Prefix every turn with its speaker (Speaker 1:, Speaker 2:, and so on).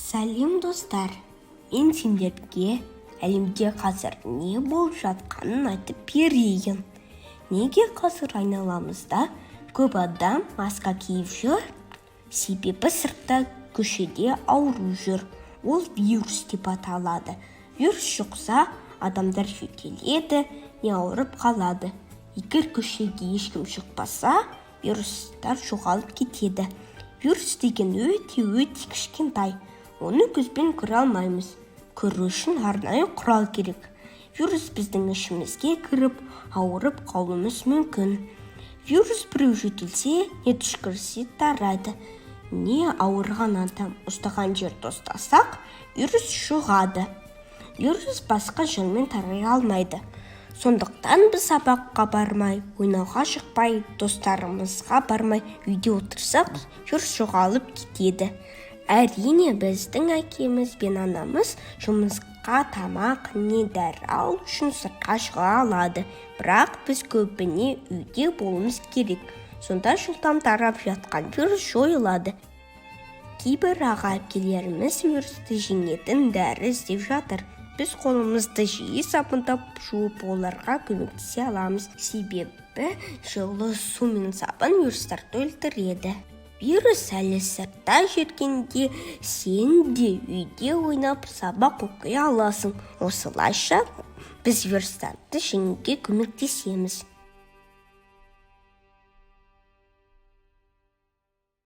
Speaker 1: Сәлем достар, мен сендерге әлемде қазір не болып жатқанын айтып берейін. Неге қазір айналамызда көп адам маска киіп жүр? Себебі сыртта көшеде ауру жүр. Ол вирус деп аталады. Вирус жұқса, адамдар жөтеледі, не ауырып қалады. Егер көшеге ешкім шықпаса, вирустар жоғалып кетеді. Вирус деген өте кішкентай. Оны көзбен көре алмаймыз. Көру үшін арнайы құрал керек. Вирус біздің ішімізге кіріп, ауырып қалуымыз мүмкін. Вирус біреу жөтелсе, не түшкірсе тарайды. Не ауырған адам ұстаған жерді ұстасақ, вирус жұғады. Вирус басқа жолмен тарай алмайды. Сондықтан біз сабаққа бармай, ойнауға шықпай, достарымызға бармай, үйде отырсақ, вирус жоғалып кетеді. Әрине біздің әкеміз бен анамыз жұмысқа тамақ не дәрі үшін сыртқа шыға алады. Бірақ біз көбіне үйде болуымыз керек. Сонда жылдам тарап жатқан вирус жойылады. Кейбір аға-әпкелеріміз вирусты жеңетін дәрі іздеп жатыр. Біз қолымызды жиі сабындап жуып оларға көмектесе аламыз. Себебі жылы су мен сабын вирустарды өлтіреді. Вирус әлі сыртта жүргенде сен де үйде ойнап сабақ оқи аласың. Осылайша біз вирустарды жеңуге көмектесеміз.